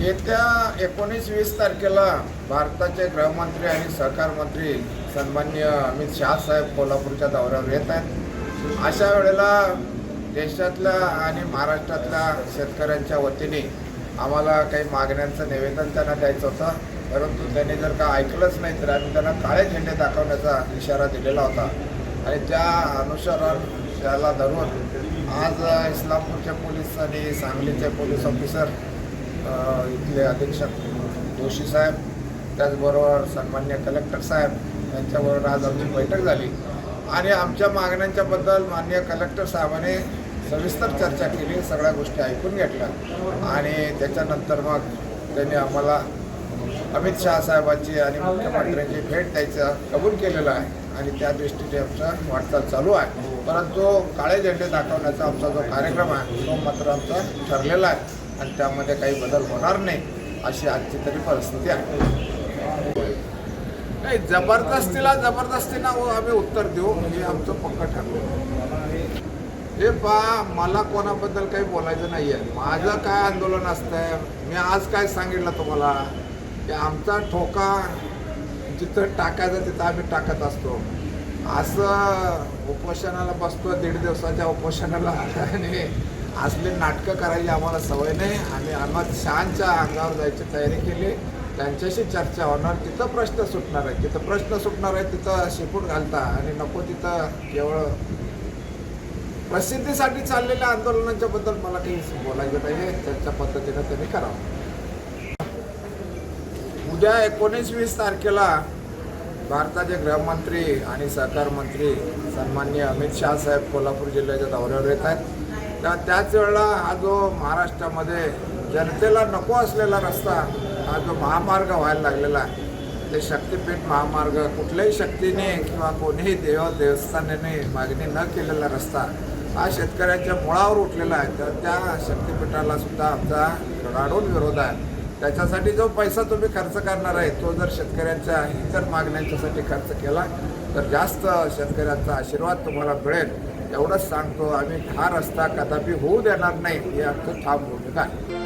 येत्या 19-20 तारखेला भारताचे गृहमंत्री आणि सहकार मंत्री सन्माननीय अमित शहा साहेब कोल्हापूरच्या दौऱ्यावर येत आहेत। अशा वेळेला देशातल्या आणि महाराष्ट्रातल्या शेतकऱ्यांच्या वतीने आम्हाला काही मागण्यांचं निवेदन त्यांना द्यायचं होतं, परंतु त्यांनी जर का ऐकलंच नाही तर आम्ही त्यांना काळे झेंडे दाखवण्याचा इशारा दिलेला होता आणि त्या अनुसरण त्याला धरून आज इस्लामपूरचे पोलीस आणि सांगलीचे पोलीस ऑफिसर, इथले अधीक्षक जोशी साहेब, त्याचबरोबर सन्मान्य कलेक्टर साहेब यांच्याबरोबर आज आमची बैठक झाली आणि आमच्या मागण्यांच्याबद्दल माननीय कलेक्टर साहेबांनी सविस्तर चर्चा केली, सगळ्या गोष्टी ऐकून घेतल्या आणि त्याच्यानंतर मग त्यांनी आम्हाला अमित शहा साहेबांची आणि मुख्यमंत्र्यांची भेट द्यायचं कबूल केलेलं आहे आणि त्या दृष्टीने आमचा वाटचाल चालू आहे। परंतु काळे झेंडे दाखवण्याचा आमचा जो कार्यक्रम आहे तो मात्र आमचा ठरलेला आहे आणि त्यामध्ये काही बदल होणार नाही अशी आजची तरी परिस्थिती आहे। नाही, जबरदस्तीनं आम्ही उत्तर देऊ हे आमचं पक्क ठरलं। हे मला कोणाबद्दल काही बोलायचं नाही आहे। माझं काय आंदोलन असतंय, मी आज काय सांगितलं तुम्हाला की आमचा ठोका जिथं टाकायचं तिथं आम्ही टाकत असतो। असं उपोषणाला बसतो 1.5 दिवसाच्या उपोषणाला आणि असले नाटकं करायची आम्हाला सवय नाही। आम्हाला शहांच्या अंगावर जायची तयारी केली, त्यांच्याशी चर्चा होणार, तिथं प्रश्न सुटणार आहे, जिथं प्रश्न सुटणार आहे तिथं शेपूट घालता आणि नको तिथं केवळ प्रसिद्धीसाठी चाललेल्या आंदोलनांच्या बद्दल मला काही बोलायचं नाही, त्यांच्या पद्धतीनं त्यांनी करावं। उद्या 19-20 तारखेला भारताचे गृहमंत्री आणि सहकार मंत्री सन्माननीय अमित शहा साहेब कोल्हापूर जिल्ह्याच्या दौऱ्यावर येत आहेत। त्याच वेळेला हा जो महाराष्ट्रामध्ये जनतेला नको असलेला रस्ता, हा जो महामार्ग व्हायला लागलेला आहे, ते शक्तिपीठ महामार्ग, कुठल्याही शक्तीने किंवा कोणीही देवस्थानाने मागणी न केलेला रस्ता हा शेतकऱ्यांच्या मुळावर उठलेला आहे। तर त्या शक्तिपीठाला सुद्धा आमचा धडाडून विरोध आहे। त्याच्यासाठी जो पैसा तुम्ही खर्च करणार आहे तो जर शेतकऱ्यांच्या इतर मागण्यांच्यासाठी खर्च केला तर जास्त शेतकऱ्यांचा आशीर्वाद तुम्हाला मिळेल एवढंच सांगतो। आम्ही हा रस्ता कदापि होऊ देणार नाही ही आमची ठाम भूमिका आहे।